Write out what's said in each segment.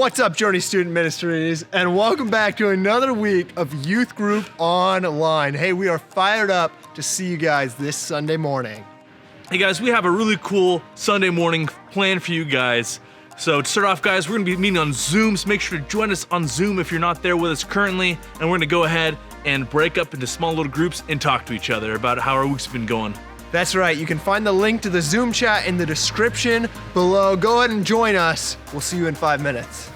What's up, Journey Student Ministries, and welcome back to another week of Youth Group Online. Hey, we are fired up to see you guys this Sunday morning. Hey guys, we have a really cool Sunday morning plan for you guys. So to start off, guys, we're gonna be meeting on Zoom, so make sure to join us on Zoom if you're not there with us currently, and we're gonna go ahead and break up into small little groups and talk to each other about how our week's been going. That's right, you can find the link to the Zoom chat in the description below. Go ahead and join us. We'll see you in 5 minutes.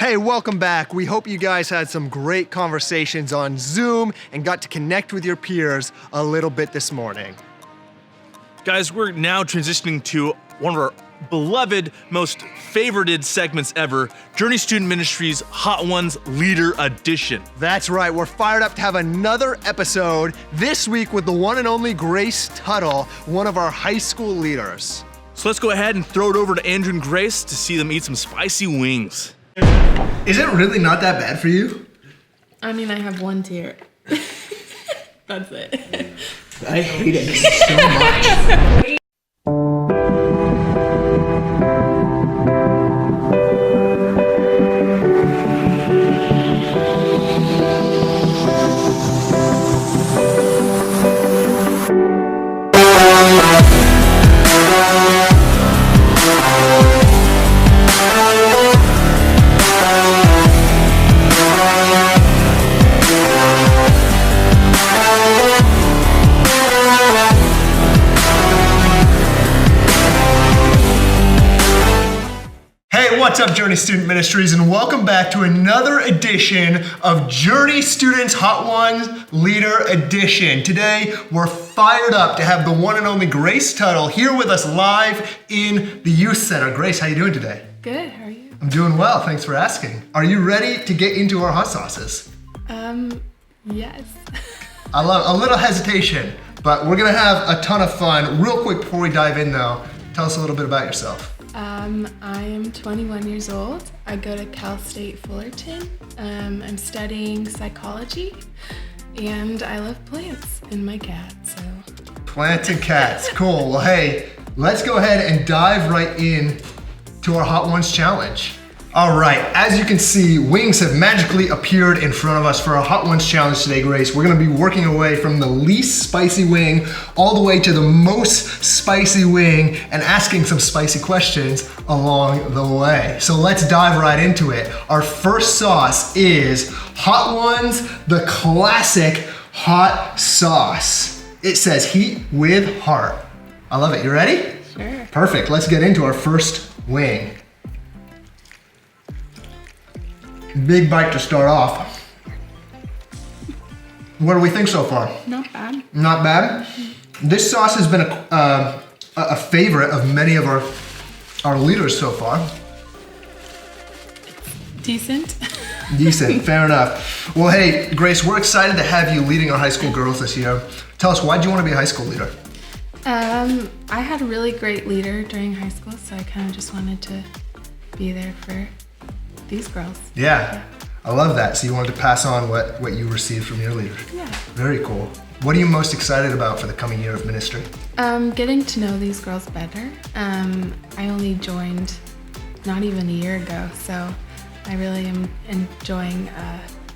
Hey, welcome back. We hope you guys had some great conversations on Zoom and got to connect with your peers a little bit this morning. Guys, we're now transitioning to one of our beloved, most favorited segments ever, Journey Student Ministries Hot Ones Leader Edition. That's right, we're fired up to have another episode this week with the one and only Grace Tuttle, one of our high school leaders. So let's go ahead and throw it over to Andrew and Grace to see them eat some spicy wings. Is it really not that bad for you? I mean, I have one tear. That's it. I hate it so much. What's up, Journey Student Ministries, and welcome back to another edition of Journey Students Hot Ones Leader Edition. Today, we're fired up to have the one and only Grace Tuttle here with us live in the Youth Center. Grace, how you doing today? Good, how are you? I'm doing well, thanks for asking. Are you ready to get into our hot sauces? Yes. I love a little hesitation, but we're gonna have a ton of fun. Real quick before we dive in though, tell us a little bit about yourself. I am 21 years old. I go to Cal State Fullerton. I'm studying psychology, and I love plants and my cat, so. Plants and cats, cool. Well, hey, let's go ahead and dive right in to our Hot Ones Challenge. All right, as you can see, wings have magically appeared in front of us for our Hot Ones Challenge today, Grace. We're gonna be working our way from the least spicy wing all the way to the most spicy wing and asking some spicy questions along the way. So let's dive right into it. Our first sauce is Hot Ones, the classic hot sauce. It says heat with heart. I love it, you ready? Sure. Perfect, let's get into our first wing. Big bite to start off. What do we think so far? Not bad. Not bad? This sauce has been a favorite of many of our leaders so far. Decent. Decent, fair enough. Well, hey, Grace, we're excited to have you leading our high school girls this year. Tell us, why'd you want to be a high school leader? I had a really great leader during high school, so I kind of just wanted to be there for these girls. Yeah, I love that. So you wanted to pass on what you received from your leader. Yeah. Very cool. What are you most excited about for the coming year of ministry? Getting to know these girls better. I only joined not even a year ago, so I really am enjoying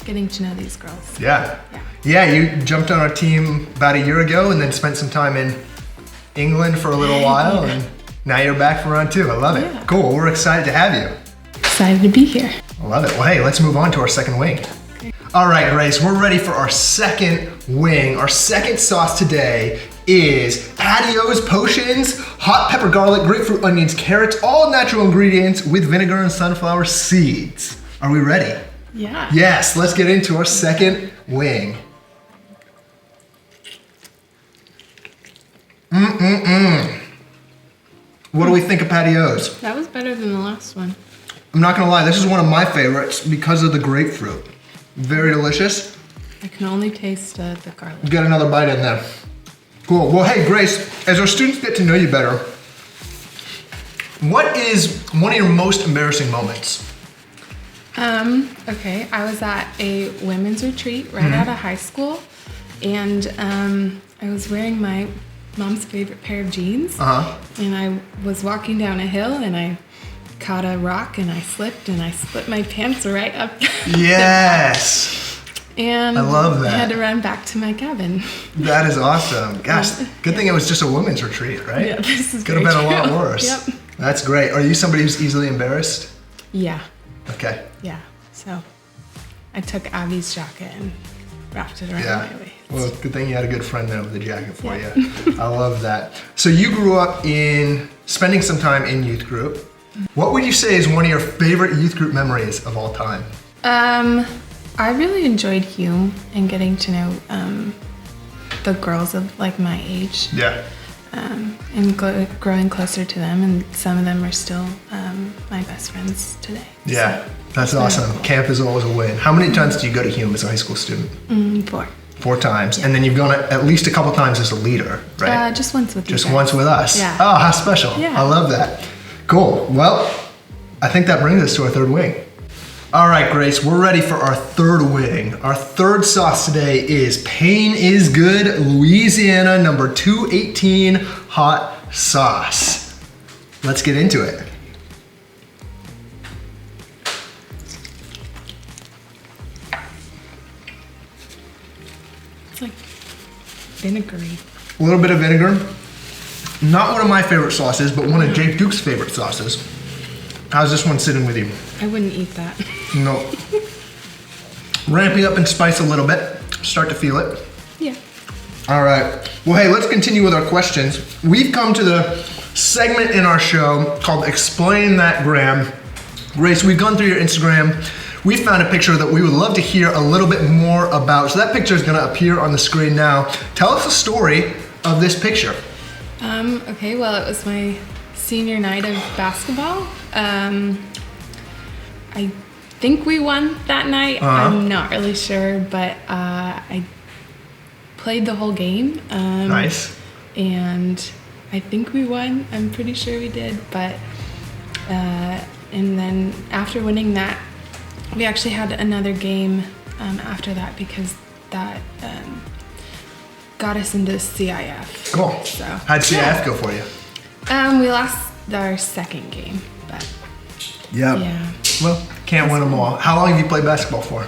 getting to know these girls. Yeah. Yeah, you jumped on our team about a year ago and then spent some time in England for a little while, and now you're back for round two. I love it. Yeah. Cool, we're excited to have you. Excited to be here. I love it. Well, hey, let's move on to our second wing. Okay. All right, Grace, we're ready for our second wing. Our second sauce today is Patio's Potions, hot pepper, garlic, grapefruit, onions, carrots, all natural ingredients with vinegar and sunflower seeds. Are we ready? Yeah. Yes, let's get into our second wing. What do we think of Patio's? That was better than the last one. I'm not gonna lie, this is one of my favorites because of the grapefruit. Very delicious. I can only taste the garlic. Get another bite in there. Cool. Well, hey, Grace, as our students get to know you better, what is one of your most embarrassing moments? Okay, I was at a women's retreat right out of high school, and I was wearing my mom's favorite pair of jeans, and I was walking down a hill, and I caught a rock, and I slipped, and I split my pants right up. Yes. And I love that. I had to run back to my cabin. That is awesome. Gosh, good thing it was just a women's retreat, right? Yeah, this is Could have been a lot true. worse. Yep. That's great. Are you somebody who's easily embarrassed? Yeah, Okay. yeah. So I took Abby's jacket and wrapped it around Yeah. my waist. Well, good thing you had a good friend there with a jacket for Yeah. you. I love that. So you grew up in spending some time in youth group. What would you say is one of your favorite youth group memories of all time? I really enjoyed Hume and getting to know the girls of like my age. Yeah. And growing closer to them, and some of them are still my best friends today. Yeah, that's very awesome. cool. Camp is always a win. How many times do you go to Hume as a high school student? 4. 4 times. And then you've gone at least a couple times as a leader, right? Just once with you Just guys. once with us. Yeah. Oh, how special. Yeah. I love that. Cool. Well, I think that brings us to our third wing. All right, Grace, we're ready for our third wing. Our third sauce today is Pain is Good Louisiana number 218 hot sauce. Let's get into it. It's like vinegary. A little bit of vinegar. Not one of my favorite sauces, but one of Jake Duke's favorite sauces. How's this one sitting with you? I wouldn't eat that. No. Ramping up in spice a little bit. Start to feel it. Yeah. All right. Well, hey, let's continue with our questions. We've come to the segment in our show called Explain That Graham. Grace, we've gone through your Instagram. We found a picture that we would love to hear a little bit more about. So that picture is going to appear on the screen now. Tell us the story of this picture. Okay, well, it was my senior night of basketball. I think we won that night. I'm not really sure, but I played the whole game. Nice. And I think we won. I'm pretty sure we did. But and then after winning that, we actually had another game after that because that got us into CIF. Cool. So, How'd CIF yeah. go for you? We lost our second game, but Yep. yeah. Well, can't win them all. How long have you played basketball for?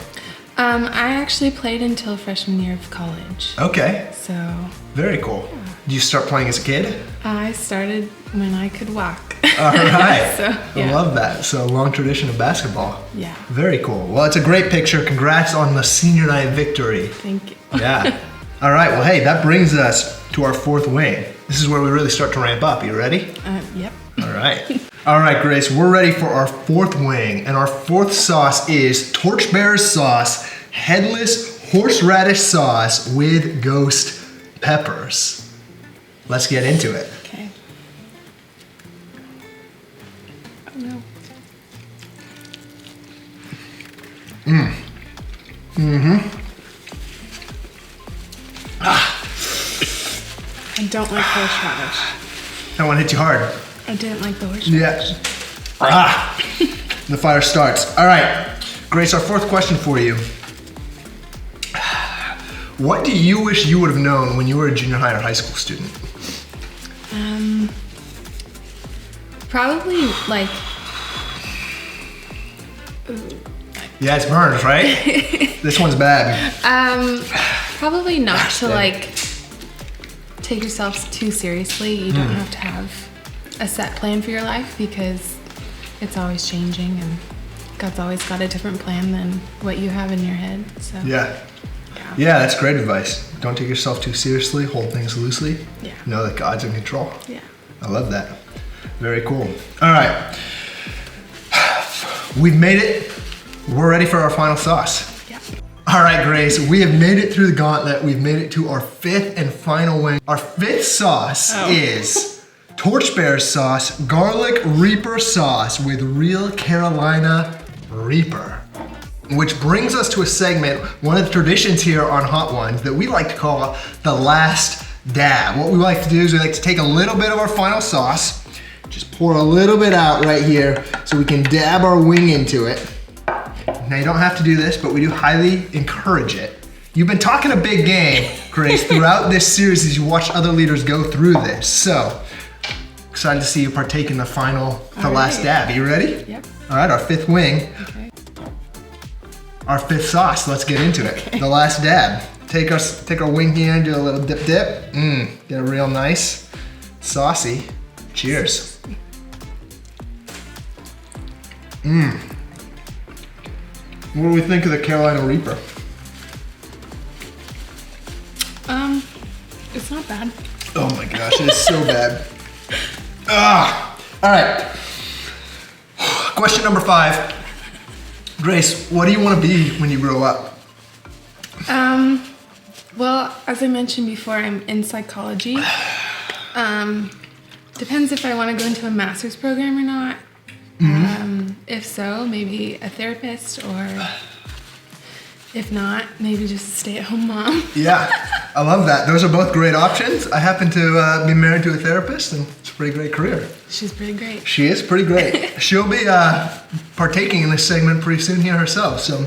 I actually played until freshman year of college. Okay. So Very cool. Did you start playing as a kid? I started when I could walk. All right. So, I yeah. love that. So long tradition of basketball. Yeah. Very cool. Well, it's a great picture. Congrats on the senior night victory. Thank you. Yeah. All right. Well, hey, that brings us to our fourth wing. This is where we really start to ramp up. You ready? Yep. All right. All right, Grace, we're ready for our fourth wing. And our fourth sauce is Torchbearer sauce, headless horseradish sauce with ghost peppers. Let's get into it. Okay. Oh no. I don't like horseradish. That one hit you hard. I didn't like the horseradish. Yeah. Ah, the fire starts. All right, Grace, our fourth question for you. What do you wish you would have known when you were a junior high or high school student? Probably like Yeah, it's burned, right? This one's bad. probably not Gosh, to dang. like take yourself too seriously. You don't have to have a set plan for your life because it's always changing and God's always got a different plan than what you have in your head. So Yeah. Yeah, that's great advice. Don't take yourself too seriously. Hold things loosely. Yeah. Know that God's in control. Yeah. I love that. Very cool. All right. We've made it. We're ready for our final sauce. Yeah. All right, Grace, we have made it through the gauntlet. We've made it to our fifth and final wing. Our fifth sauce is Torchbearer sauce, garlic reaper sauce with real Carolina Reaper. Which brings us to a segment, one of the traditions here on Hot Ones that we like to call the last dab. What we like to do is we like to take a little bit of our final sauce, just pour a little bit out right here so we can dab our wing into it. Now you don't have to do this, but we do highly encourage it. You've been talking a big game, Grace, throughout this series as you watch other leaders go through this. So, excited to see you partake in the last right. dab. Are you ready? Yep. All right, our fifth wing. Okay. Our fifth sauce, let's get into it. The last dab. Take our wing here and do a little dip. Get a real nice, saucy. Cheers. What do we think of the Carolina Reaper? It's not bad. Oh my gosh, it is so bad. All right. Question number 5. Grace, what do you want to be when you grow up? Well, as I mentioned before, I'm in psychology. Depends if I want to go into a master's program or not. If so, maybe a therapist, or if not, maybe just a stay-at-home mom. Yeah, I love that. Those are both great options. I happen to be married to a therapist, and it's a pretty great career. She's pretty great. She is pretty great. She'll be partaking in this segment pretty soon here herself, so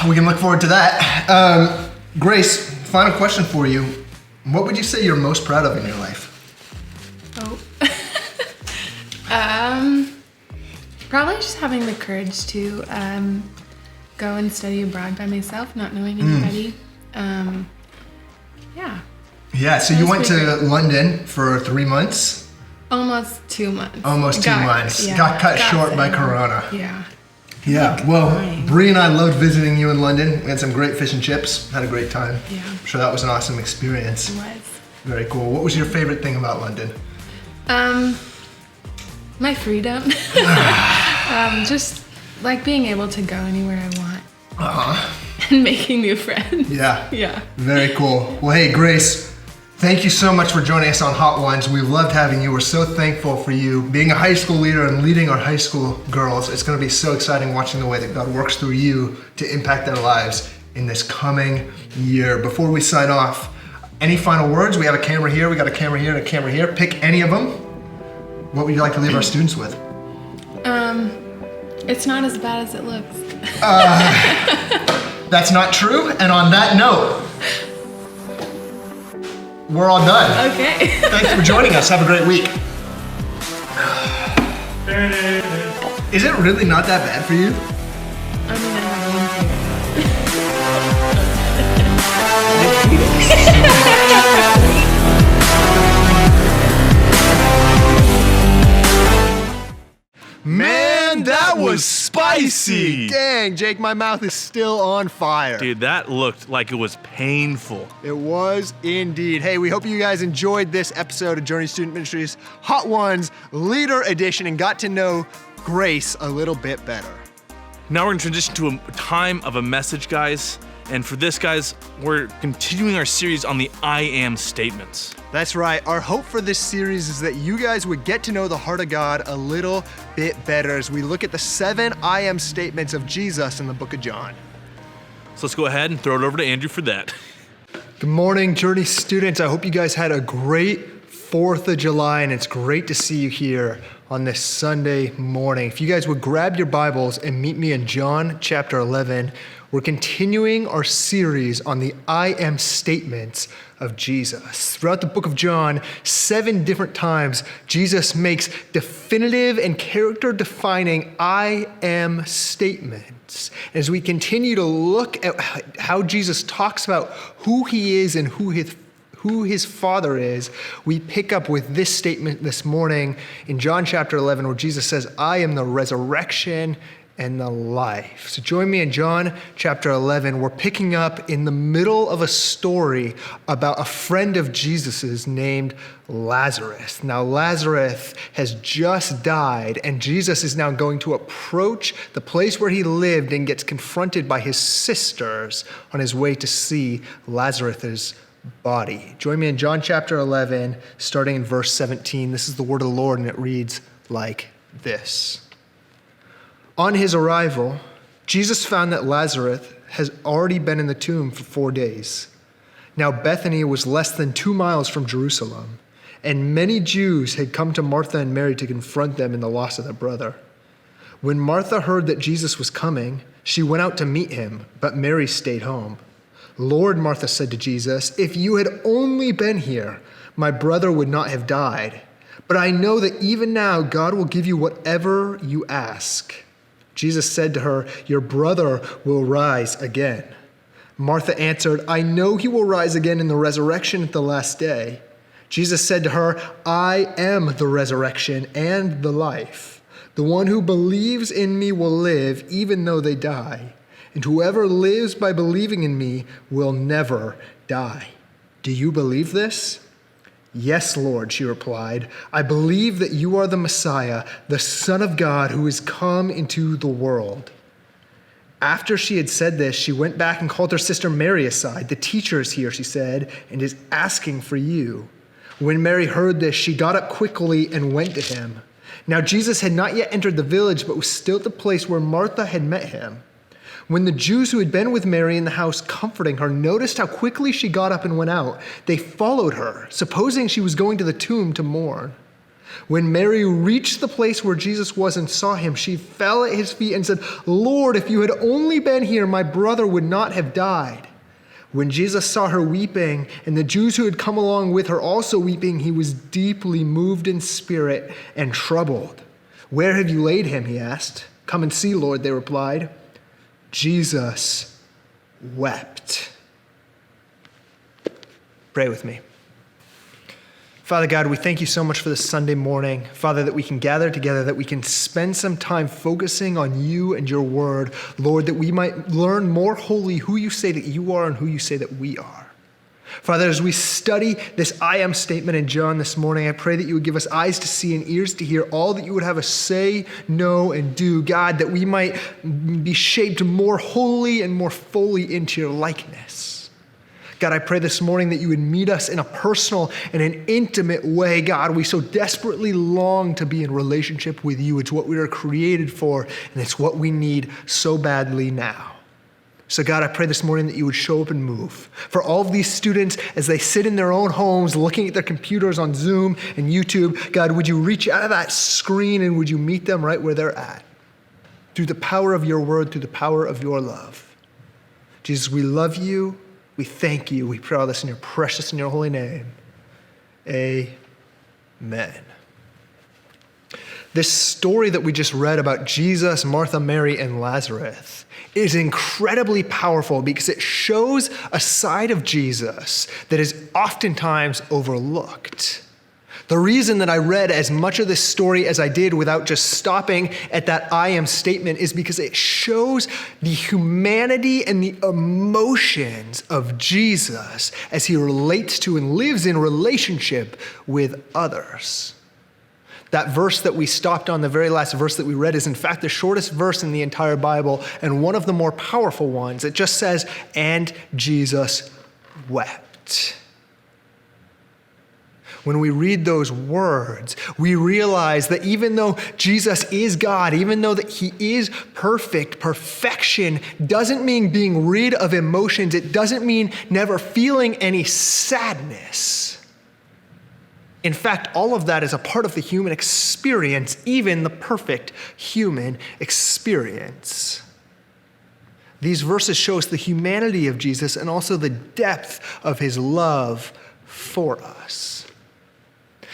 we can look forward to that. Grace, final question for you. What would you say you're most proud of in your life? Oh. Probably just having the courage to go and study abroad by myself, not knowing anybody. Yeah. Yeah, so you went to London for 3 months? Almost 2 months. Almost 2 months. Got cut short by Corona. Yeah. Yeah, well, Bree and I loved visiting you in London. We had some great fish and chips, had a great time. Yeah. I'm sure that was an awesome experience. It was. Very cool. What was your favorite thing about London? My freedom. Just like being able to go anywhere I want. And making new friends. Yeah. Yeah. Very cool. Well, hey, Grace, thank you so much for joining us on Hot Ones. We loved having you. We're so thankful for you being a high school leader and leading our high school girls. It's going to be so exciting watching the way that God works through you to impact their lives in this coming year. Before we sign off, any final words? We have a camera here, we got a camera here, and a camera here. Pick any of them. What would you like to leave our students with? It's not as bad as it looks. That's not true. And on that note, we're all done. Okay. Thanks for joining us. Have a great week. Is it really not that bad for you? I mean, I have one too. Man, that was spicy. Dang, Jake, my mouth is still on fire. Dude, that looked like it was painful. It was indeed. Hey, we hope you guys enjoyed this episode of Journey Student Ministries Hot Ones Leader Edition and got to know Grace a little bit better. Now we're gonna transition to a time of a message, guys. And for this, guys, we're continuing our series on the I am statements. That's right. Our hope for this series is that you guys would get to know the heart of God a little bit better as we look at the 7 I am statements of Jesus in the book of John. So let's go ahead and throw it over to Andrew for that. Good morning, Journey students. I hope you guys had a great 4th of July, and it's great to see you here on this Sunday morning. If you guys would grab your Bibles and meet me in John chapter 11, we're continuing our series on the I am statements of Jesus. Throughout the book of John, 7 different times, Jesus makes definitive and character-defining I am statements. As we continue to look at how Jesus talks about who he is and who his Father is, we pick up with this statement this morning in John chapter 11, where Jesus says, I am the resurrection and the life. So join me in John chapter 11. We're picking up in the middle of a story about a friend of Jesus's named Lazarus. Now Lazarus has just died, and Jesus is now going to approach the place where he lived and gets confronted by his sisters on his way to see Lazarus's body. Join me in John chapter 11, starting in verse 17. This is the word of the Lord, and it reads like this. On his arrival, Jesus found that Lazarus has already been in the tomb for 4 days. Now Bethany was less than 2 miles from Jerusalem, and many Jews had come to Martha and Mary to confront them in the loss of their brother. When Martha heard that Jesus was coming, she went out to meet him, but Mary stayed home. Lord, Martha said to Jesus, if you had only been here, my brother would not have died. But I know that even now God will give you whatever you ask. Jesus said to her, your brother will rise again. Martha answered, I know he will rise again in the resurrection at the last day. Jesus said to her, I am the resurrection and the life. The one who believes in me will live even though they die. And whoever lives by believing in me will never die. Do you believe this? "Yes, Lord," she replied. "I believe that you are the Messiah, the Son of God who is come into the world." After she had said this, she went back and called her sister Mary aside. "The teacher is here," she said, "and is asking for you." When Mary heard this, she got up quickly and went to him. Now Jesus had not yet entered the village, but was still at the place where Martha had met him. When the Jews who had been with Mary in the house comforting her noticed how quickly she got up and went out, they followed her, supposing she was going to the tomb to mourn. When Mary reached the place where Jesus was and saw him, she fell at his feet and said, "Lord, if you had only been here, my brother would not have died." When Jesus saw her weeping, and the Jews who had come along with her also weeping, he was deeply moved in spirit and troubled. "Where have you laid him?" he asked. "Come and see, Lord," they replied. Jesus wept. Pray with me. Father God, we thank you so much for this Sunday morning. Father, that we can gather together, that we can spend some time focusing on you and your word. Lord, that we might learn more wholly who you say that you are and who you say that we are. Father, as we study this I am statement in John this morning, I pray that you would give us eyes to see and ears to hear all that you would have us say, know, and do. God, that we might be shaped more wholly and more fully into your likeness. God, I pray this morning that you would meet us in a personal and an intimate way. God, we so desperately long to be in relationship with you. It's what we were created for, and it's what we need so badly now. So God, I pray this morning that you would show up and move. For all of these students, as they sit in their own homes looking at their computers on Zoom and YouTube, God, would you reach out of that screen and would you meet them right where they're at? Through the power of your word, through the power of your love. Jesus, we love you. We thank you. We pray all this in your precious and your holy name. Amen. This story that we just read about Jesus, Martha, Mary, and Lazarus is incredibly powerful because it shows a side of Jesus that is oftentimes overlooked. The reason that I read as much of this story as I did without just stopping at that I am statement is because it shows the humanity and the emotions of Jesus as he relates to and lives in relationship with others. That verse that we stopped on, the very last verse that we read, is in fact the shortest verse in the entire Bible and one of the more powerful ones. It just says, "And Jesus wept." When we read those words, we realize that even though Jesus is God, even though that he is perfect, perfection doesn't mean being rid of emotions. It doesn't mean never feeling any sadness. In fact, all of that is a part of the human experience, even the perfect human experience. These verses show us the humanity of Jesus and also the depth of his love for us.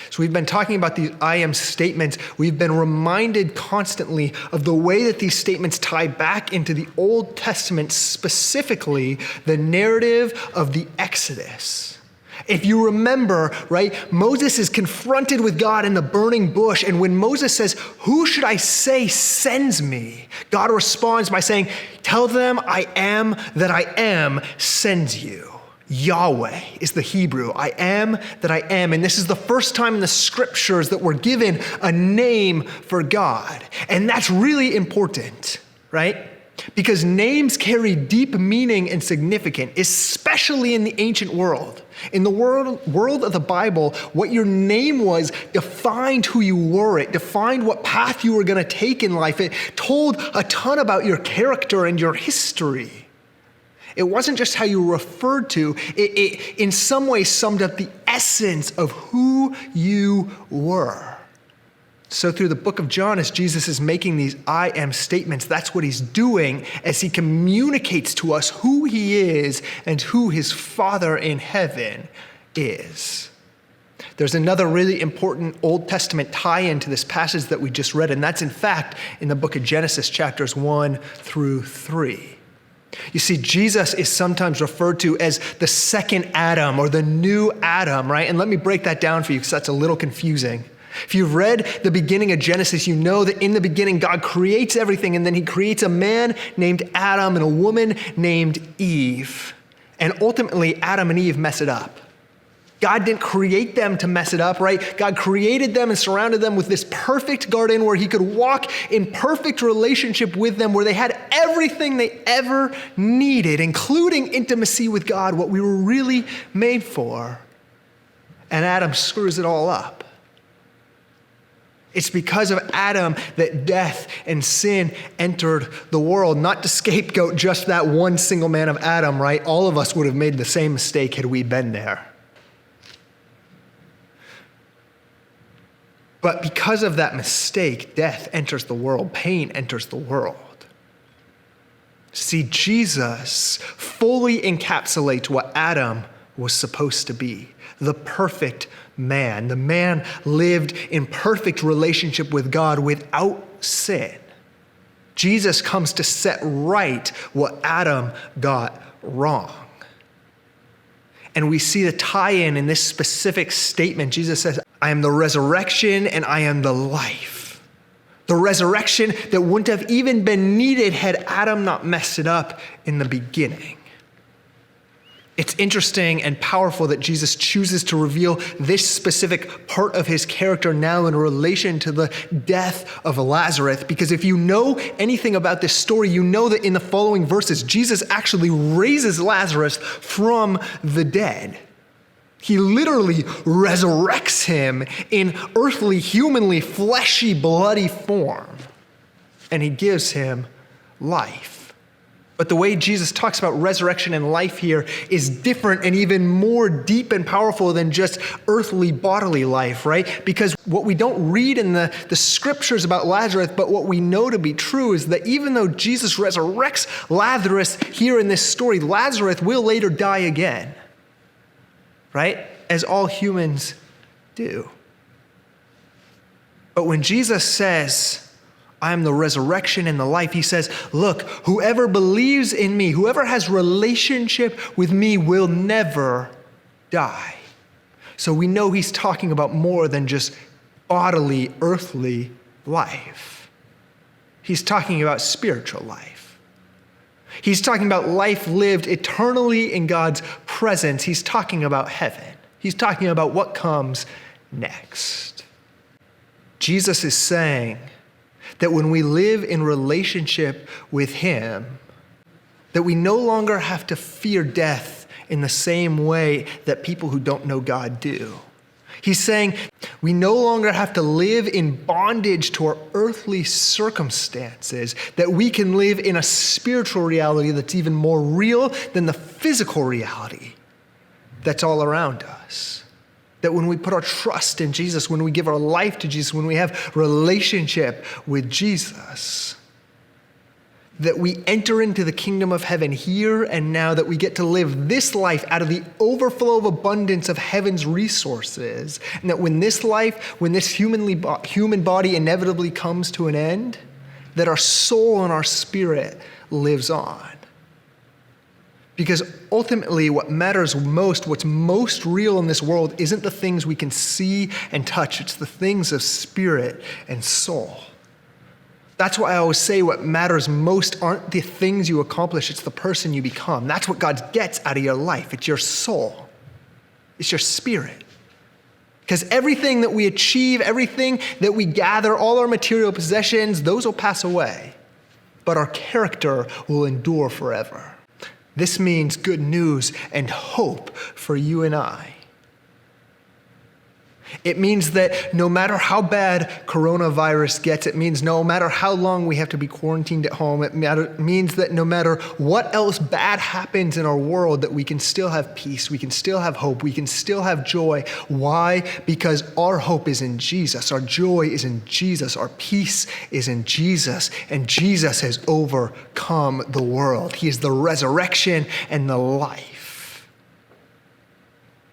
So we've been talking about these I am statements. We've been reminded constantly of the way that these statements tie back into the Old Testament, specifically the narrative of the Exodus. If you remember, right, Moses is confronted with God in the burning bush, and when Moses says, "Who should I say sends me?" God responds by saying, "Tell them I am that I am sends you." Yahweh is the Hebrew. I am that I am. And this is the first time in the scriptures that we're given a name for God. And that's really important, right? Because names carry deep meaning and significance, especially in the ancient world. In the world of the Bible, what your name was defined who you were. It defined what path you were going to take in life. It told a ton about your character and your history. It wasn't just how you were referred to. It in some ways summed up the essence of who you were. So through the book of John, as Jesus is making these I am statements, that's what he's doing as he communicates to us who he is and who his Father in heaven is. There's another really important Old Testament tie-in to this passage that we just read, and that's in fact in the book of Genesis, chapters 1 through 3. You see, Jesus is sometimes referred to as the second Adam or the new Adam, right? And let me break that down for you because that's a little confusing. If you've read the beginning of Genesis, you know that in the beginning, God creates everything, and then he creates a man named Adam and a woman named Eve. And ultimately, Adam and Eve mess it up. God didn't create them to mess it up, right? God created them and surrounded them with this perfect garden where he could walk in perfect relationship with them, where they had everything they ever needed, including intimacy with God, what we were really made for. And Adam screws it all up. It's because of Adam that death and sin entered the world, not to scapegoat just that one single man of Adam, right? All of us would have made the same mistake had we been there. But because of that mistake, death enters the world, pain enters the world. See, Jesus fully encapsulates what Adam was supposed to be, the perfect man. The man lived in perfect relationship with God without sin. Jesus comes to set right what Adam got wrong. And we see the tie-in in this specific statement. Jesus says, I am the resurrection and I am the life. The resurrection that wouldn't have even been needed had Adam not messed it up in the beginning. It's interesting and powerful that Jesus chooses to reveal this specific part of his character now in relation to the death of Lazarus, because if you know anything about this story, you know that in the following verses, Jesus actually raises Lazarus from the dead. He literally resurrects him in earthly, humanly, fleshy, bloody form, and he gives him life. But the way Jesus talks about resurrection and life here is different and even more deep and powerful than just earthly bodily life, right? Because what we don't read in the scriptures about Lazarus, but what we know to be true is that even though Jesus resurrects Lazarus here in this story, Lazarus will later die again, right? As all humans do. But when Jesus says, I am the resurrection and the life, he says, look, whoever believes in me, whoever has relationship with me will never die. So we know he's talking about more than just bodily, earthly life. He's talking about spiritual life. He's talking about life lived eternally in God's presence. He's talking about heaven. He's talking about what comes next. Jesus is saying that when we live in relationship with him, that we no longer have to fear death in the same way that people who don't know God do. He's saying we no longer have to live in bondage to our earthly circumstances, that we can live in a spiritual reality that's even more real than the physical reality that's all around us. That when we put our trust in Jesus, when we give our life to Jesus, when we have relationship with Jesus, that we enter into the kingdom of heaven here and now, that we get to live this life out of the overflow of abundance of heaven's resources, and that when this life, when this human body inevitably comes to an end, that our soul and our spirit lives on. Because ultimately what matters most, what's most real in this world, isn't the things we can see and touch. It's the things of spirit and soul. That's why I always say what matters most aren't the things you accomplish, it's the person you become. That's what God gets out of your life. It's your soul. It's your spirit. Because everything that we achieve, everything that we gather, all our material possessions, those will pass away. But our character will endure forever. This means good news and hope for you and I. It means that no matter how bad coronavirus gets, it means no matter how long we have to be quarantined at home, it means that no matter what else bad happens in our world, that we can still have peace, we can still have hope, we can still have joy. Why? Because our hope is in Jesus, our joy is in Jesus, our peace is in Jesus, and Jesus has overcome the world. He is the resurrection and the life.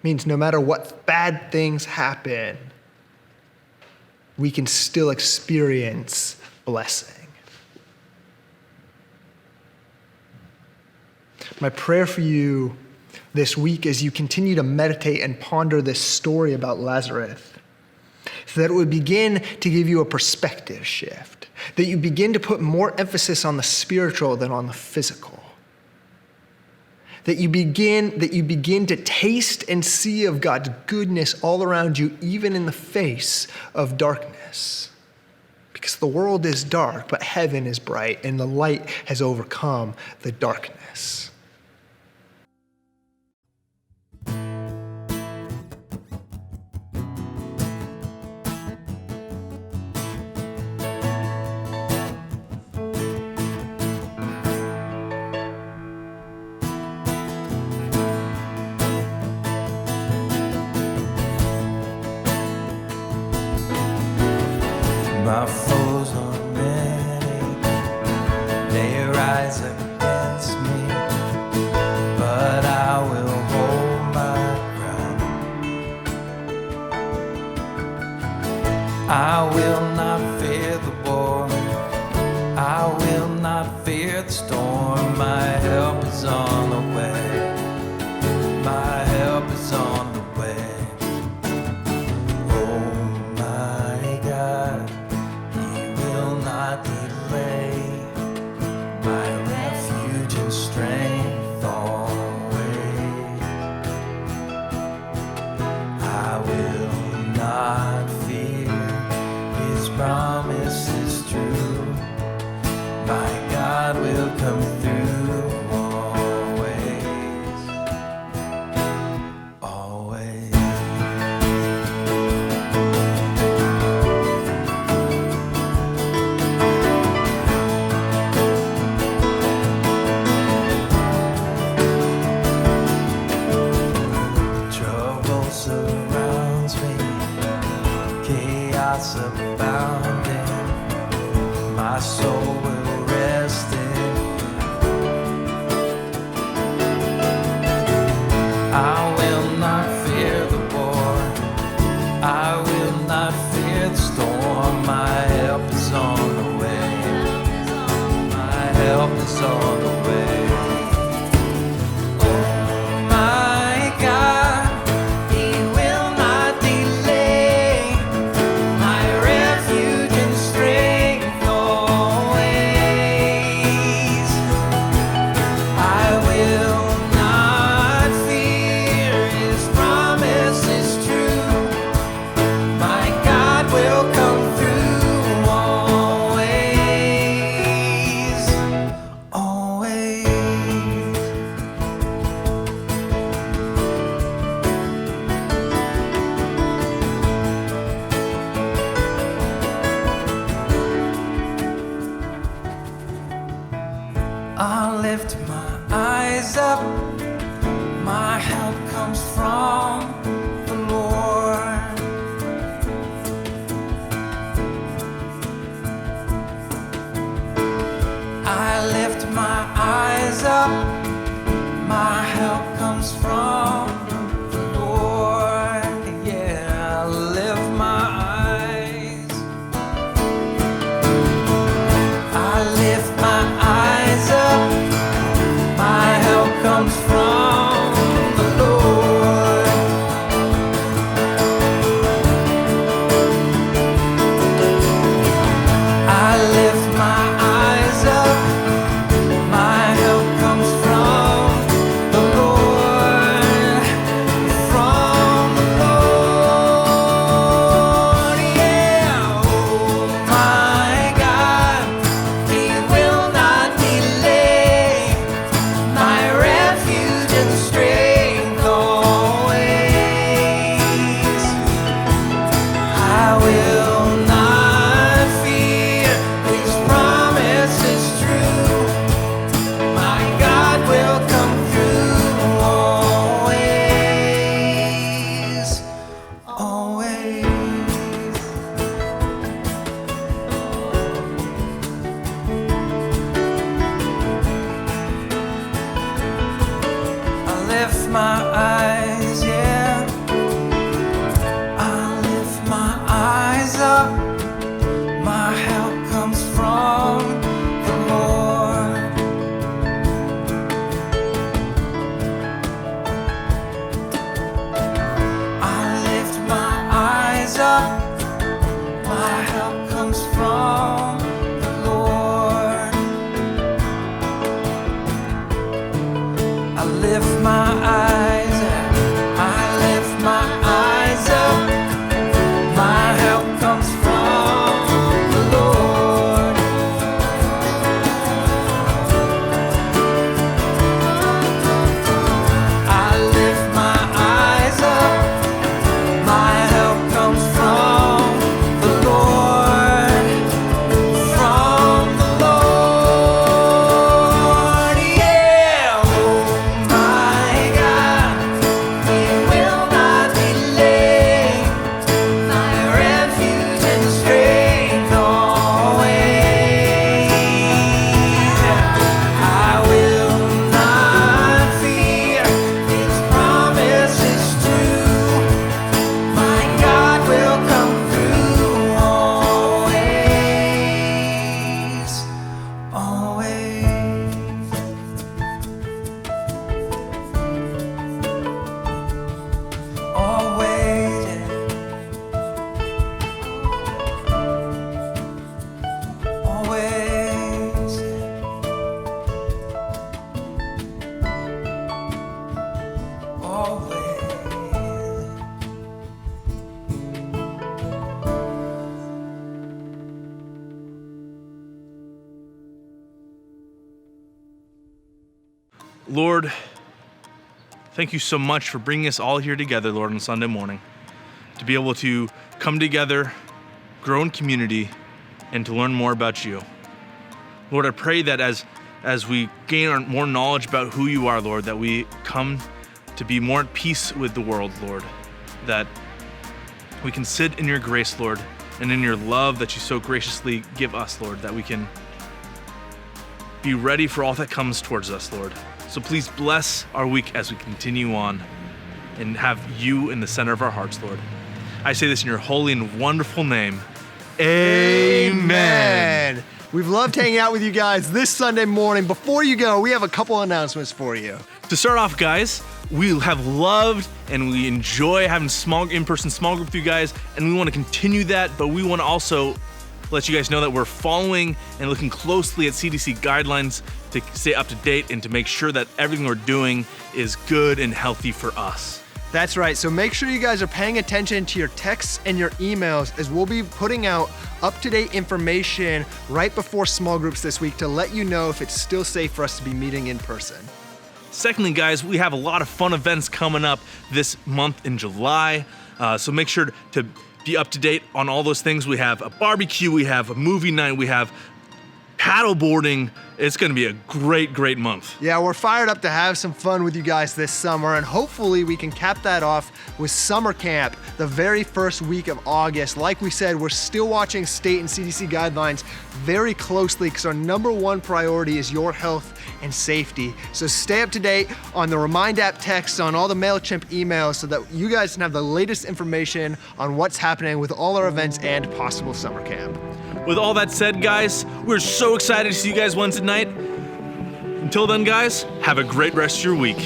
Means no matter what bad things happen, we can still experience blessing. My prayer for you this week as you continue to meditate and ponder this story about Lazarus, so that it would begin to give you a perspective shift, that you begin to put more emphasis on the spiritual than on the physical. that you begin to taste and see of God's goodness all around you, even in the face of darkness. Because the world is dark, but heaven is bright, and the light has overcome the darkness. My foes are many, they rise against me, but I will hold my ground. I will not fear the war, I will not fear the storm. My help is on the way, my help is on the way. Oh my God, not delay, my refuge and strength always. I will not fear, His promise is true. My God will come through always, always. Surrounds me, chaos abounding, my soul will rest in. I will not fear the war, I will not fear the storm. My help is on the way, my help is on the way. I lift my eyes up, my help comes from the Lord. I lift my eyes up, my help comes from the Lord. Yeah, I lift my eyes, I lift my eyes up, my help comes from the Lord. I lift my eyes up, my help comes from the Lord, from the Lord. Yeah, oh my God, He will not delay, my refuge and strength always. I will not fear, His promise is true. My God will come through always, always. I lift my eyes, yeah. I lift my eyes up, my help comes from the Lord. I lift my eyes up, my help comes from the Lord. I lift my eyes up. I lift my eyes up. My help comes from the Lord. I lift my eyes up. My help comes from the Lord. From the Lord, yeah. Oh my God, He will not delay. My refuge and strength always. I will not fear. His promise is true. My God will come through always, always. Always, always, always. Lord, thank you so much for bringing us all here together, Lord, on Sunday morning, to be able to come together, grow in community, and to learn more about you. Lord, I pray that as we gain more knowledge about who you are, Lord, that we come to be more at peace with the world, Lord, that we can sit in your grace, Lord, and in your love that you so graciously give us, Lord, that we can be ready for all that comes towards us, Lord. So please bless our week as we continue on and have you in the center of our hearts, Lord. I say this in your holy and wonderful name. Amen. We've loved hanging out with you guys this Sunday morning. Before you go, we have a couple announcements for you. To start off, guys, we have loved and we enjoy having in-person small group with you guys, and we want to continue that, but we want to also let you guys know that we're following and looking closely at CDC guidelines to stay up to date and to make sure that everything we're doing is good and healthy for us. That's right. So make sure you guys are paying attention to your texts and your emails, as we'll be putting out up-to-date information right before small groups this week to let you know if it's still safe for us to be meeting in person. Secondly, guys, we have a lot of fun events coming up this month in July. So make sure to be up to date on all those things. We have a barbecue, we have a movie night, we have paddleboarding. It's gonna be a great, great month. Yeah, we're fired up to have some fun with you guys this summer, and hopefully we can cap that off with summer camp the very first week of August. Like we said, we're still watching state and CDC guidelines very closely because our number one priority is your health and safety. So stay up to date on the Remind app texts, on all the MailChimp emails, so that you guys can have the latest information on what's happening with all our events and possible summer camp. With all that said, guys, we're so excited to see you guys Wednesday night. Until then, guys, have a great rest of your week.